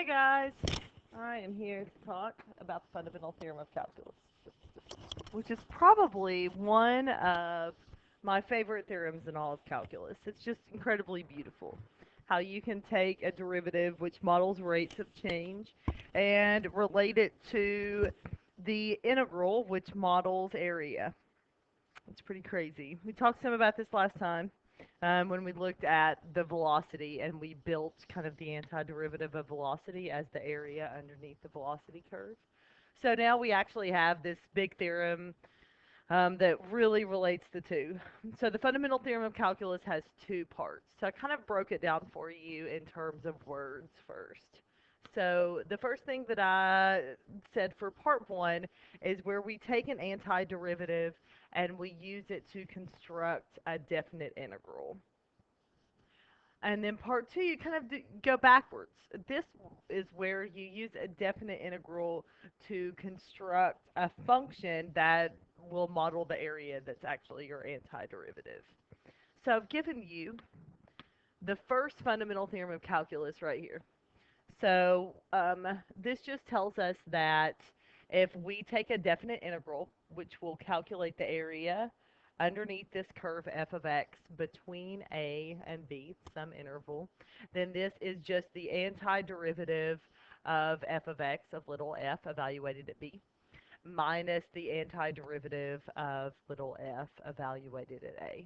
Hey guys, I am here to talk about the fundamental theorem of calculus, which is probably one of my favorite theorems in all of calculus. It's just incredibly beautiful how you can take a derivative which models rates of change and relate it to the integral which models area. It's pretty crazy. We talked some about this last time when we looked at the velocity and we built kind of the antiderivative of velocity as the area underneath the velocity curve. So now we actually have this big theorem that really relates the two. So the fundamental theorem of calculus has two parts. So I kind of broke it down for you in terms of words first. So the first thing that I said for part one is where we take an antiderivative and we use it to construct a definite integral. And then part two, you kind of go backwards. This is where you use a definite integral to construct a function that will model the area that's actually your antiderivative. So I've given you the first fundamental theorem of calculus right here. So this just tells us that if we take a definite integral, which will calculate the area underneath this curve f of x between a and b, some interval, then this is just the antiderivative of f of x of little f evaluated at b minus the antiderivative of little f evaluated at a.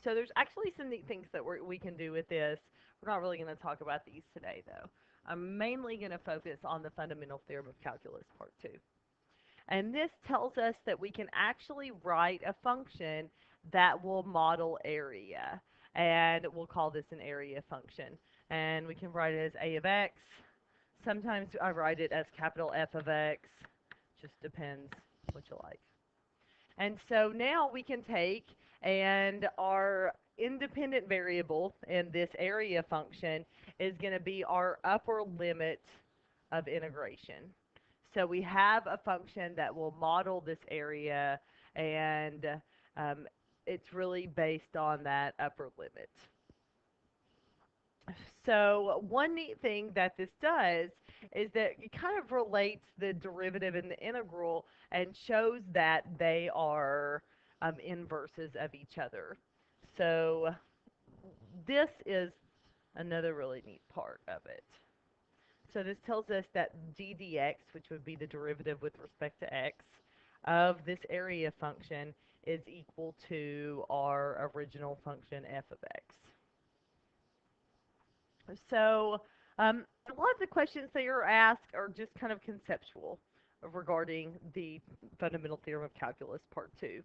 So there's actually some neat things that we can do with this. We're not really going to talk about these today, though. I'm mainly going to focus on the fundamental theorem of calculus part 2. And this tells us that we can actually write a function that will model area. And we'll call this an area function. And we can write it as a of x. Sometimes I write it as capital F of x. Just depends what you like. And so now we can take and our independent variable in this area function is going to be our upper limit of integration. So we have a function that will model this area, and it's really based on that upper limit. So one neat thing that this does is that it kind of relates the derivative and the integral and shows that they are inverses of each other. So this is another really neat part of it. So this tells us that d dx, which would be the derivative with respect to x, of this area function is equal to our original function f of x. So a lot of the questions that are asked are just kind of conceptual regarding the fundamental theorem of calculus part 2.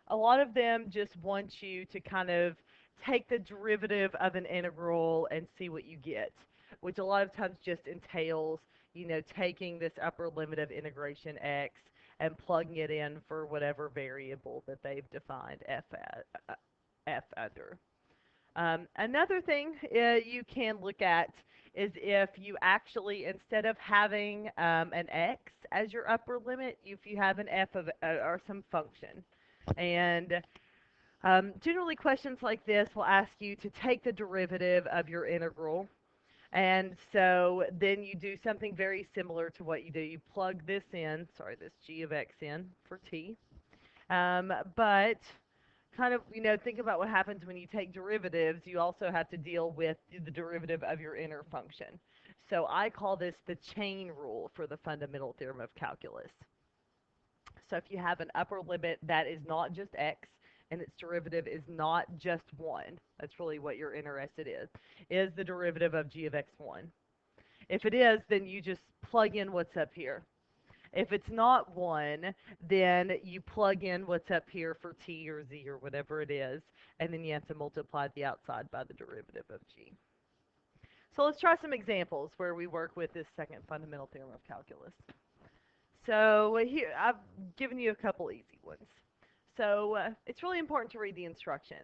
A lot of them just want you to kind of take the derivative of an integral and see what you get, which a lot of times just entails, taking this upper limit of integration x and plugging it in for whatever variable that they've defined f under. Another thing you can look at is if you actually, instead of having an x as your upper limit, if you have an f of or some function. And generally questions like this will ask you to take the derivative of your integral. And so then you do something very similar to what you do. You plug this in, this g of x in for t. But kind of, think about what happens when you take derivatives. You also have to deal with the derivative of your inner function. So I call this the chain rule for the fundamental theorem of calculus. So if you have an upper limit that is not just x, and its derivative is not just 1, that's really what you're interested in, is the derivative of g of x1. If it is, then you just plug in what's up here. If it's not 1, then you plug in what's up here for t or z or whatever it is, and then you have to multiply the outside by the derivative of g. So let's try some examples where we work with this second fundamental theorem of calculus. So here, I've given you a couple easy ones. So it's really important to read the instructions,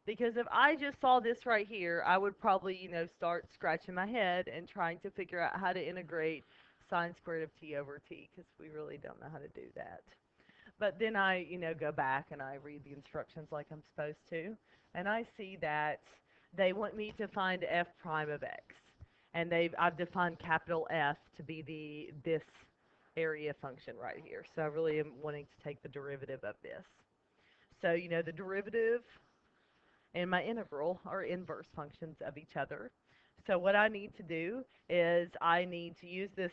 because if I just saw this right here, I would probably, start scratching my head and trying to figure out how to integrate sine squared of t over t, because we really don't know how to do that. But then I, go back and I read the instructions like I'm supposed to, and I see that they want me to find f prime of x. and I've defined capital F to be this area function right here. So I really am wanting to take the derivative of this. So the derivative and my integral are inverse functions of each other. So what I need to do is I need to use this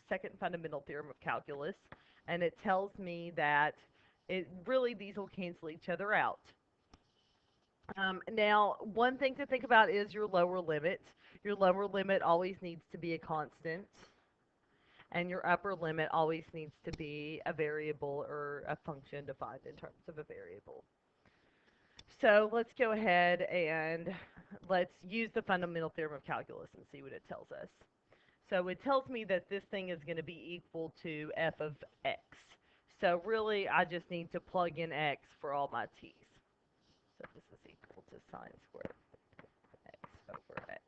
second fundamental theorem of calculus, and it tells me that these will cancel each other out. Now, one thing to think about is your lower limit. Your lower limit always needs to be a constant, and your upper limit always needs to be a variable or a function defined in terms of a variable. So let's go ahead and let's use the fundamental theorem of calculus and see what it tells us. So it tells me that this thing is going to be equal to f of x. So really, I just need to plug in x for all my t's. So this is equal to sine squared x over x.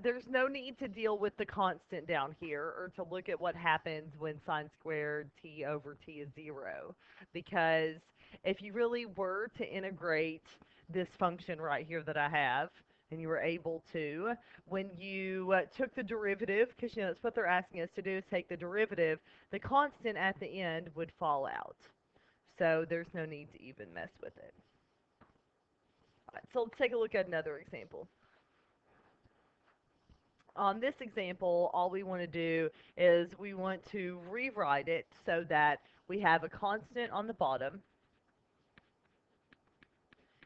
There's no need to deal with the constant down here or to look at what happens when sine squared t over t is 0, because if you really were to integrate this function right here that I have, and you were able to, when you took the derivative, because that's what they're asking us to do, is take the derivative, the constant at the end would fall out. So there's no need to even mess with it. All right, so let's take a look at another example. On this example, all we want to do is we want to rewrite it so that we have a constant on the bottom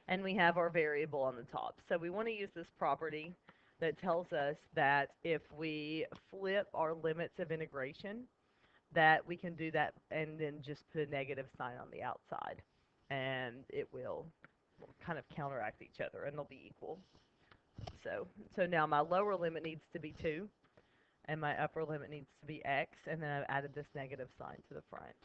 and we have our variable on the top. So we want to use this property that tells us that if we flip our limits of integration, that we can do that and then just put a negative sign on the outside, and it will kind of counteract each other and they'll be equal. So now my lower limit needs to be 2, and my upper limit needs to be x, and then I've added this negative sign to the front.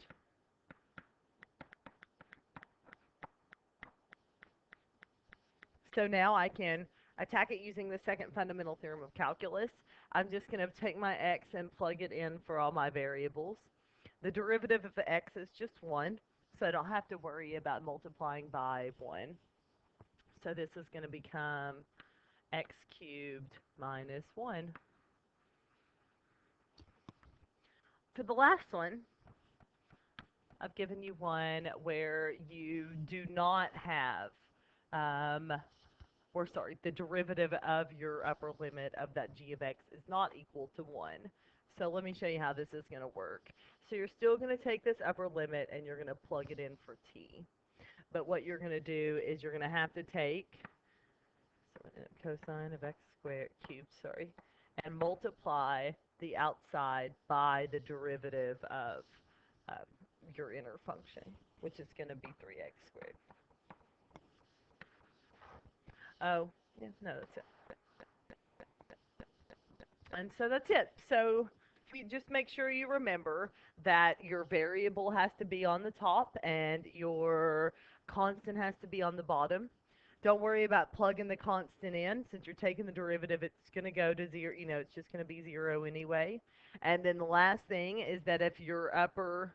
So now I can attack it using the second fundamental theorem of calculus. I'm just going to take my x and plug it in for all my variables. The derivative of the x is just 1, so I don't have to worry about multiplying by 1. So this is going to become x cubed minus 1. For the last one, I've given you one where you do not have, the derivative of your upper limit of that g of x is not equal to 1. So let me show you how this is going to work. So you're still going to take this upper limit and you're going to plug it in for t. But what you're going to do is you're going to have to take cosine of x squared cubed, and multiply the outside by the derivative of your inner function, which is going to be 3x squared. Oh, yeah, no, that's it. And so that's it. So you just make sure you remember that your variable has to be on the top and your constant has to be on the bottom. Don't worry about plugging the constant in. Since you're taking the derivative, it's going to go to 0. It's just going to be 0 anyway. And then the last thing is that if your upper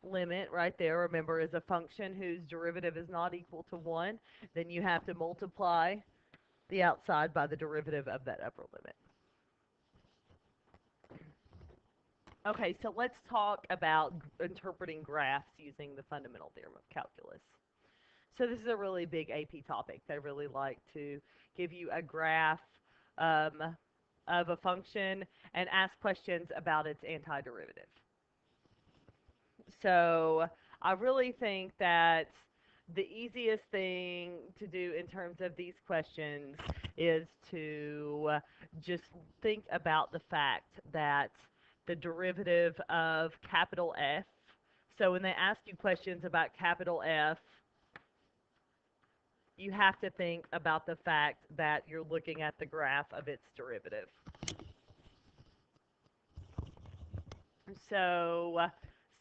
limit right there, remember, is a function whose derivative is not equal to 1, then you have to multiply the outside by the derivative of that upper limit. Okay, so let's talk about interpreting graphs using the fundamental theorem of calculus. So this is a really big AP topic. They really like to give you a graph of a function and ask questions about its antiderivative. So I really think that the easiest thing to do in terms of these questions is to just think about the fact that the derivative of capital F, so when they ask you questions about capital F, you have to think about the fact that you're looking at the graph of its derivative. So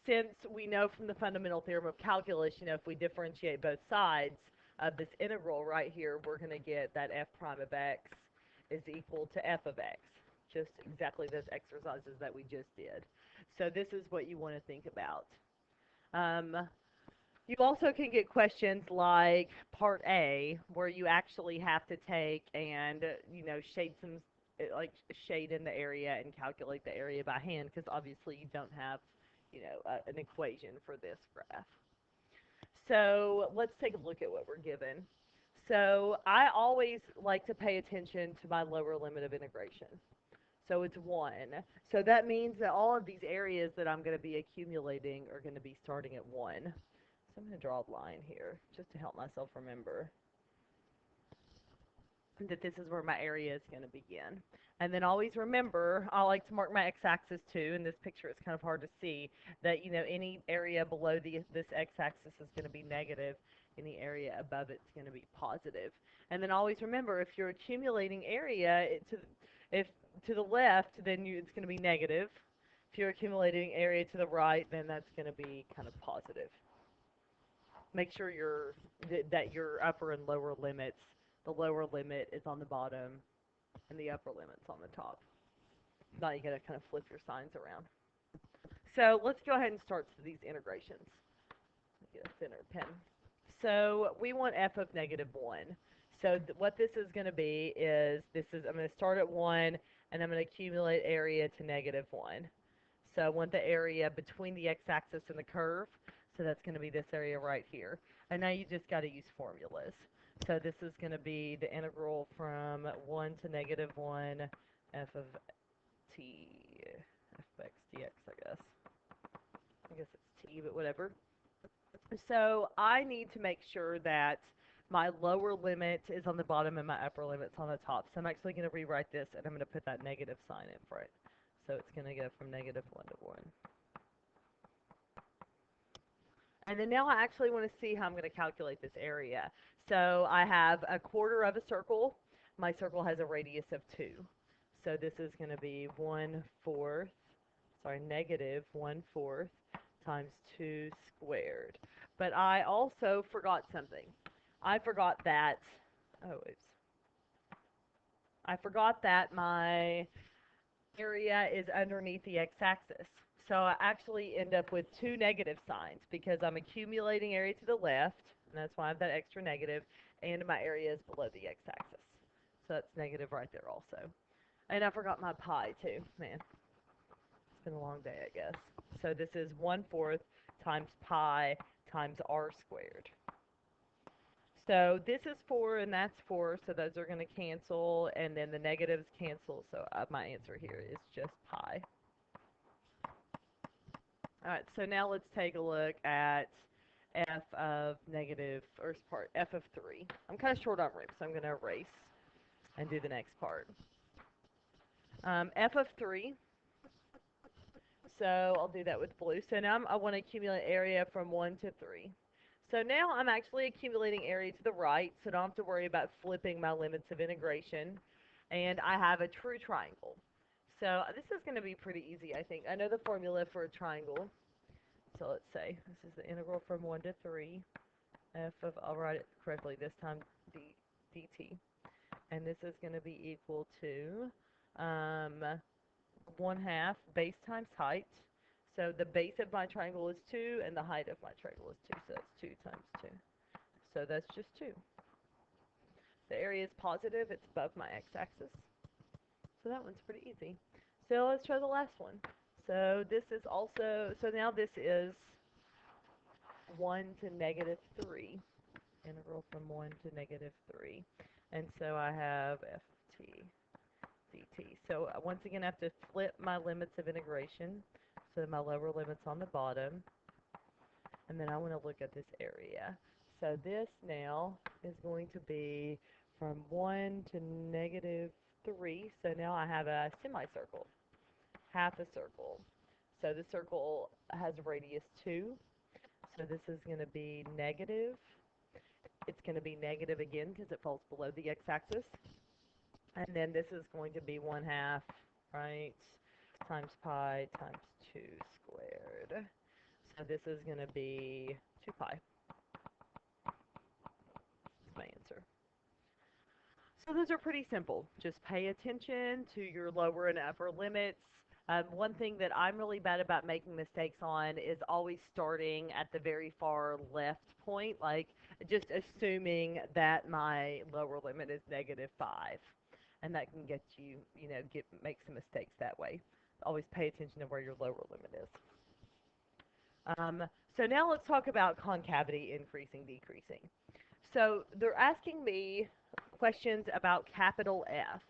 since we know from the fundamental theorem of calculus, if we differentiate both sides of this integral right here, we're going to get that f prime of x is equal to f of x, just exactly those exercises that we just did. So this is what you want to think about. You also can get questions like part A, where you actually have to take and shade some like shade in the area and calculate the area by hand because obviously you don't have an equation for this graph. So let's take a look at what we're given. So I always like to pay attention to my lower limit of integration. So it's 1. So that means that all of these areas that I'm going to be accumulating are going to be starting at 1. So I'm going to draw a line here just to help myself remember that this is where my area is going to begin. And then always remember, I like to mark my x-axis too. In this picture, it's kind of hard to see that any area below this x-axis is going to be negative. Any area above it's going to be positive. And then always remember, if you're accumulating area if to the left, then it's going to be negative. If you're accumulating area to the right, then that's going to be kind of positive. Make sure that your upper and lower limits, the lower limit is on the bottom and the upper limit's on the top. Now you got to kind of flip your signs around. So let's go ahead and start these integrations. Get a thinner pen. So we want f of -1. So what this is going to be is I'm going to start at 1 and I'm going to accumulate area to -1. So I want the area between the x-axis and the curve. So that's going to be this area right here. And now you just got to use formulas. So this is going to be the integral from 1 to -1 f of t, f of x dx, I guess. I guess it's t, but whatever. So I need to make sure that my lower limit is on the bottom and my upper limit's on the top. So I'm actually going to rewrite this, and I'm going to put that negative sign in front. So it's going to go from -1 to 1. And then now I actually want to see how I'm going to calculate this area. So I have a quarter of a circle. My circle has a radius of 2. So this is going to be -1/4 times 2 squared. But I also forgot something. I forgot that, I forgot that my area is underneath the x-axis. So I actually end up with 2 negative signs because I'm accumulating area to the left, and that's why I have that extra negative, and my area is below the x-axis. So that's negative right there also. And I forgot my pi too. Man, it's been a long day, I guess. So this is 1/4 times pi times r squared. So this is 4 and that's 4, so those are going to cancel, and then the negatives cancel, so my answer here is just pi. Alright, so now let's take a look at f of f of 3. I'm kind of short on room, so I'm going to erase and do the next part. F of 3, so I'll do that with blue. So now I want to accumulate area from 1 to 3. So now I'm actually accumulating area to the right, so I don't have to worry about flipping my limits of integration. And I have a true triangle. So this is going to be pretty easy, I think. I know the formula for a triangle. So let's say this is the integral from 1 to 3. I'll write it correctly this time, dt. And this is going to be equal to 1/2 base times height. So the base of my triangle is 2, and the height of my triangle is 2. So that's 2 times 2. So that's just 2. The area is positive. It's above my x-axis. So that one's pretty easy. So let's try the last one. So this is also, so now this is 1 to -3. Integral from 1 to -3. And so I have f of t dt. So once again, I have to flip my limits of integration. So my lower limit's on the bottom. And then I want to look at this area. So this now is going to be from 1 to -3. So now I have a semicircle, half a circle. So the circle has a radius 2. So this is going to be negative. It's going to be negative again because it falls below the x-axis. And then this is going to be 1/2, right, times pi times 2 squared. So this is going to be 2 pi. That's my answer. So those are pretty simple. Just pay attention to your lower and upper limits. One thing that I'm really bad about making mistakes on is always starting at the very far left point, like just assuming that my lower limit is -5. And that can get you, make some mistakes that way. Always pay attention to where your lower limit is. So now let's talk about concavity increasing, decreasing. So they're asking me questions about capital F.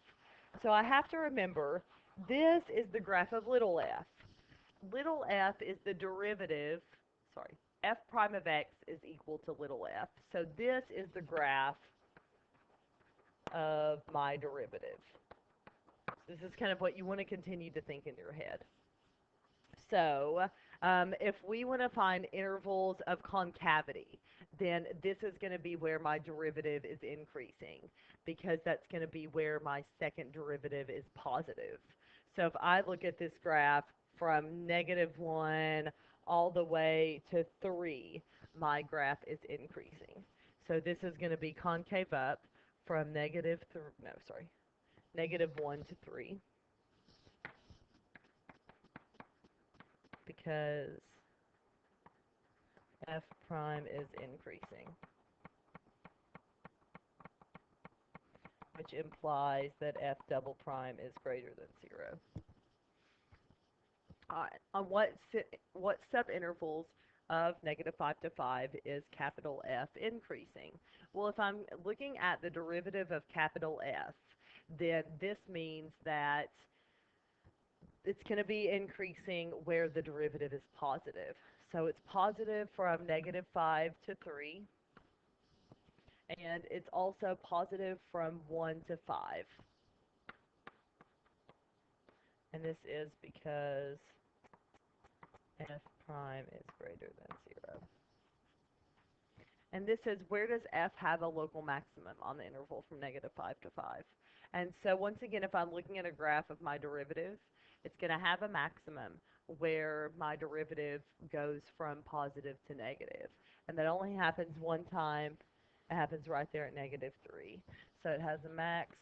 So I have to remember this is the graph of little f. Little f is the derivative, sorry, f prime of x is equal to little f. So this is the graph of my derivative. So this is kind of what you want to continue to think in your head. So if we want to find intervals of concavity, then this is going to be where my derivative is increasing, because that's going to be where my second derivative is positive. So if I look at this graph from -1 all the way to 3, my graph is increasing. So this is going to be concave up from -1 to 3. Because f prime is increasing, which implies that f double prime is greater than 0. All right. On what subintervals of -5 to 5 is capital F increasing? Well, if I'm looking at the derivative of capital F, then this means that it's going to be increasing where the derivative is positive. So it's positive from -5 to 3, and it's also positive from 1 to 5. And this is because f prime is greater than 0. And this is, where does f have a local maximum on the interval from -5 to 5? And so once again, if I'm looking at a graph of my derivative, it's going to have a maximum where my derivative goes from positive to negative. And that only happens one time. It happens right there at -3. So it has a max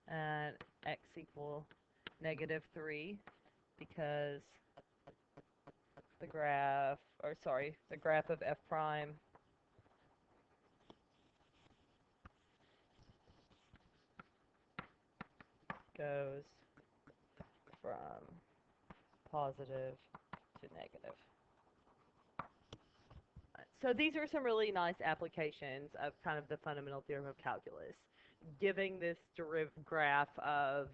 at x equal -3, because the graph of f prime goes from positive to negative. So these are some really nice applications of kind of the fundamental theorem of calculus, giving this graph of,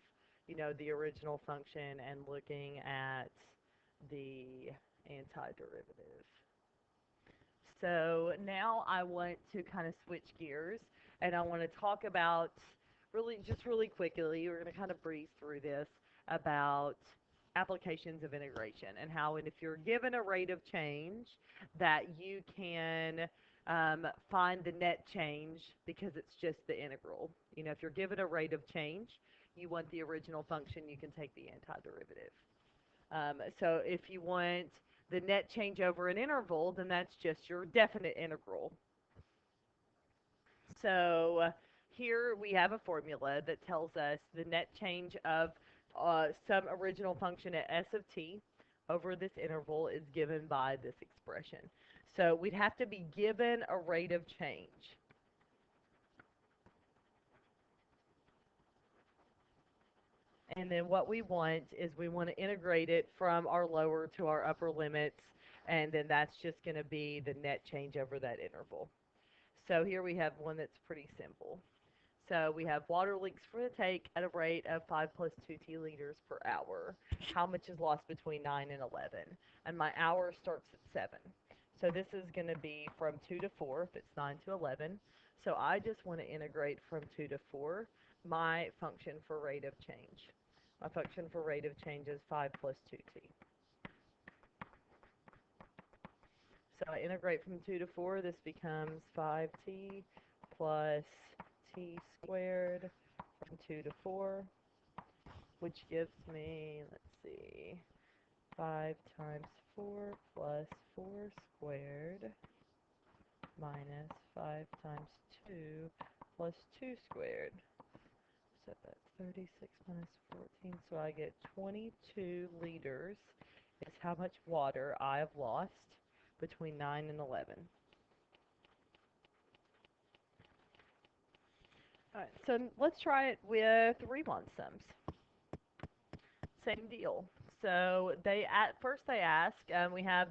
the original function and looking at the antiderivative. So now I want to kind of switch gears, and I want to talk about, really quickly, we're going to kind of breeze through this, about applications of integration, and how, and if you're given a rate of change, that you can find the net change because it's just the integral. If you're given a rate of change, you want the original function, you can take the antiderivative. So if you want the net change over an interval, then that's just your definite integral. So here we have a formula that tells us the net change of some original function at s of t over this interval is given by this expression. So we'd have to be given a rate of change. And then what we want is we want to integrate it from our lower to our upper limits, and then that's just going to be the net change over that interval. So here we have one that's pretty simple. So we have water leaks for the take at a rate of 5 plus 2t liters per hour. How much is lost between 9 and 11? And my hour starts at 7. So this is going to be from 2 to 4 if it's 9 to 11. So I just want to integrate from 2 to 4 my function for rate of change. My function for rate of change is 5 plus 2t. So I integrate from 2 to 4. This becomes 5t plus t squared from 2 to 4, which gives me, let's see, 5 times 4 plus 4 squared minus 5 times 2 plus 2 squared. So that's 36 minus 14. So I get 22 liters is how much water I have lost between 9 and 11. All right, so let's try it with Riemann sums. Same deal. So at first they ask, we have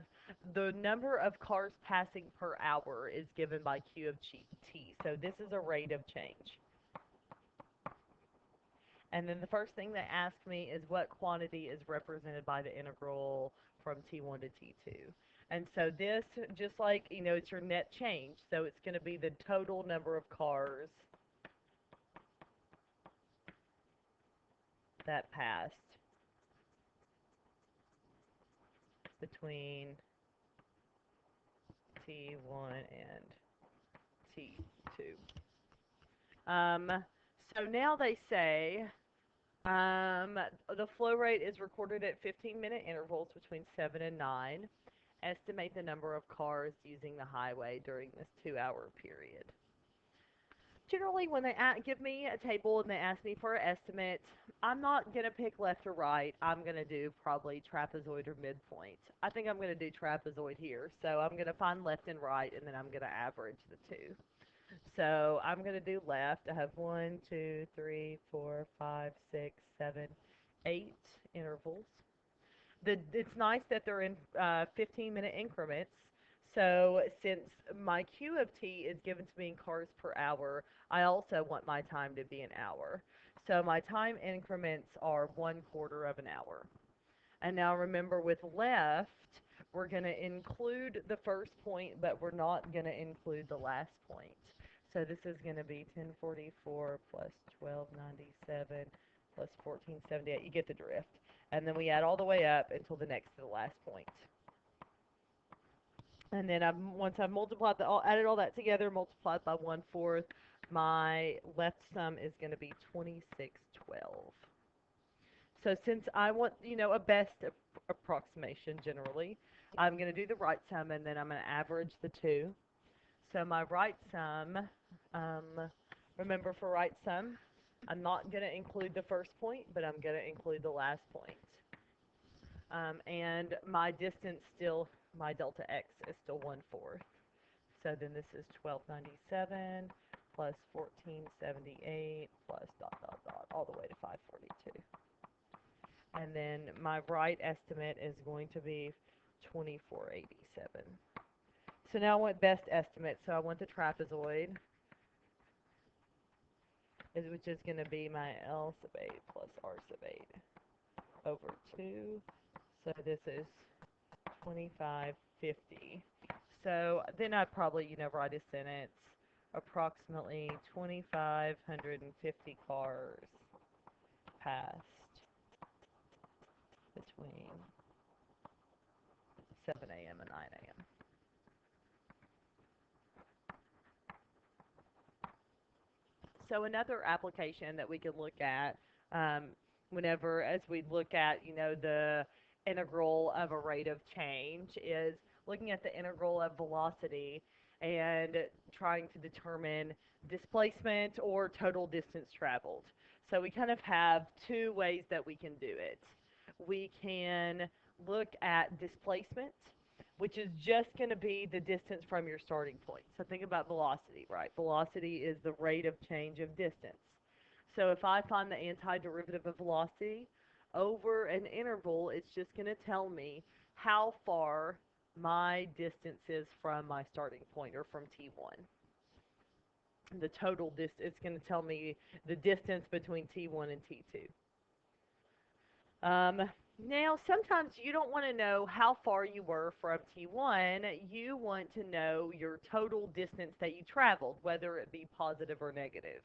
the number of cars passing per hour is given by Q of t. So this is a rate of change. And then the first thing they ask me is what quantity is represented by the integral from t1 to t2. And so this, just like, it's your net change. So it's going to be the total number of cars that passed between T1 and T2. So now they say the flow rate is recorded at 15-minute intervals between 7 and 9. Estimate the number of cars using the highway during this 2-hour period. Generally, when they give me a table and they ask me for an estimate, I'm not going to pick left or right. I'm going to do probably trapezoid or midpoint. I think I'm going to do trapezoid here. So I'm going to find left and right, and then I'm going to average the two. So I'm going to do left. I have 1, 2, 3, 4, 5, 6, 7, 8 intervals. It's nice that they're in 15-minute increments. So since my Q of t is given to me in cars per hour, I also want my time to be an hour. So my time increments are 1/4 of an hour. And now remember, with left, we're going to include the first point, but we're not going to include the last point. So this is going to be 1044 plus 1297 plus 1478. You get the drift. And then we add all the way up until the next to the last point. And then once I've multiplied added all that together, multiplied by 1/4, my left sum is going to be 2612. So since I want, a best approximation generally, I'm going to do the right sum, and then I'm going to average the two. So my right sum, remember for right sum, I'm not going to include the first point, but I'm going to include the last point. And my distance still, my delta x is still 1/4. So then this is 1297 plus 1478 plus dot, dot, dot, all the way to 542. And then my right estimate is going to be 2487. So now I want best estimate. So I want the trapezoid, which is going to be my L sub 8 plus R sub 8 over 2. So this is 2550. So then I'd probably, write a sentence. Approximately 2,550 cars passed between 7 a.m. and 9 a.m. So another application that we can look at whenever, as we look at, the integral of a rate of change is looking at the integral of velocity and trying to determine displacement or total distance traveled. So we kind of have two ways that we can do it. We can look at displacement, which is just going to be the distance from your starting point. So think about velocity, right? Velocity is the rate of change of distance. So if I find the antiderivative of velocity over an interval, it's just going to tell me how far my distance is from my starting point, or from T1. The total distance, it's going to tell me the distance between T1 and T2. Now, sometimes you don't want to know how far you were from T1. You want to know your total distance that you traveled, whether it be positive or negative.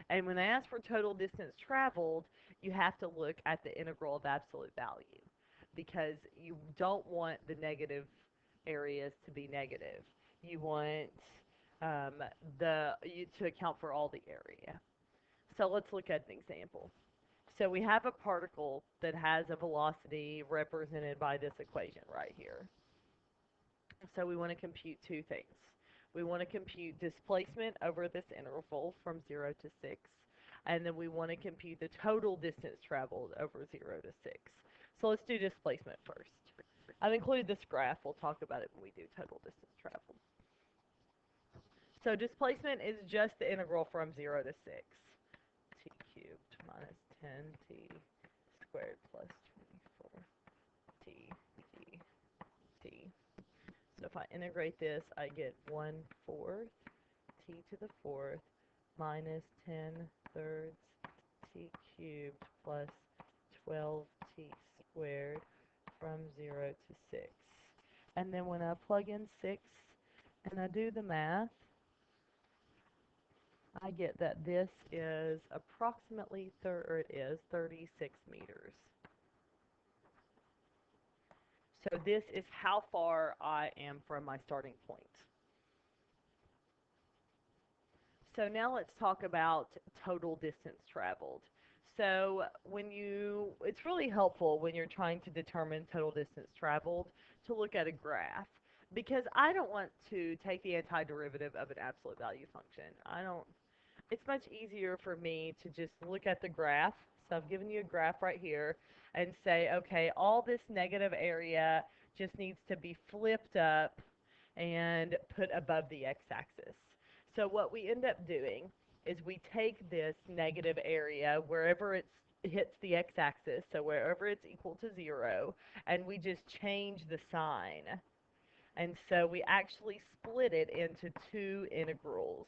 And when they ask for total distance traveled, you have to look at the integral of absolute value, because you don't want the negative areas to be negative. You want to account for all the area. So let's look at an example. So we have a particle that has a velocity represented by this equation right here. So we want to compute two things. We want to compute displacement over this interval from 0 to 6. and then we want to compute the total distance traveled over 0 to 6. So let's do displacement first. I've included this graph. We'll talk about it when we do total distance traveled. So displacement is just the integral from 0 to 6. T cubed minus 10t squared plus 24t t. So if I integrate this, I get 1/4 t to the 4th minus 10/3 t cubed plus 12t squared from 0 to 6. And then when I plug in 6 and I do the math, I get that this is approximately, it is 36 meters. So this is how far I am from my starting point. So now let's talk about total distance traveled. So it's really helpful when you're trying to determine total distance traveled to look at a graph, because I don't want to take the antiderivative of an absolute value function. It's much easier for me to just look at the graph. So I've given you a graph right here and say, okay, all this negative area just needs to be flipped up and put above the x-axis. So what we end up doing is we take this negative area wherever it hits the x-axis, so wherever it's equal to 0, and we just change the sign. And so we actually split it into two integrals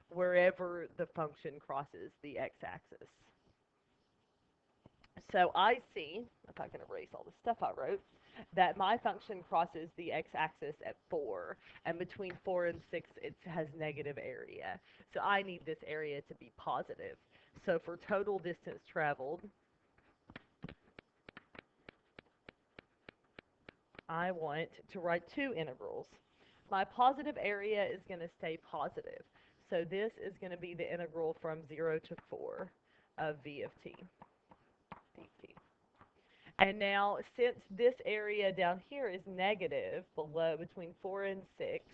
wherever the function crosses the x-axis. So I see, if I can erase all the stuff I wrote, that my function crosses the x-axis at 4, and between 4 and 6 it has negative area. So I need this area to be positive. So for total distance traveled, I want to write two integrals. My positive area is going to stay positive. So this is going to be the integral from 0 to 4 of v of t dt. And now, since this area down here is negative, below between 4 and 6,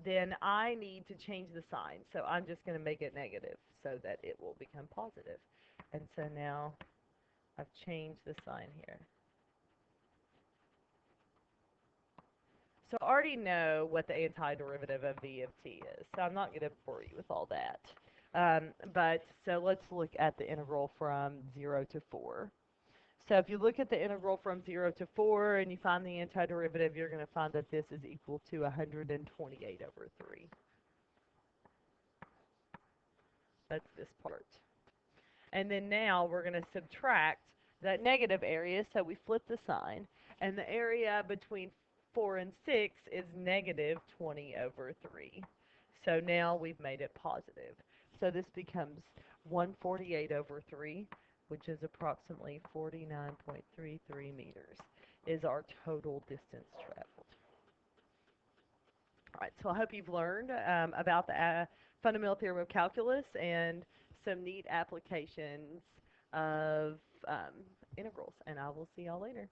then I need to change the sign. So I'm just going to make it negative so that it will become positive. And so now I've changed the sign here. So I already know what the antiderivative of v of t is, so I'm not going to bore you with all that. So let's look at the integral from 0 to 4. So if you look at the integral from 0 to 4 and you find the antiderivative, you're going to find that this is equal to 128 over 3. That's this part. And then now we're going to subtract that negative area, so we flip the sign, and the area between 4 and 6 is negative 20 over 3. So now we've made it positive. So this becomes 148 over 3, which is approximately 49.33 meters, is our total distance traveled. All right, so I hope you've learned about the fundamental theorem of calculus and some neat applications of integrals, and I will see y'all later.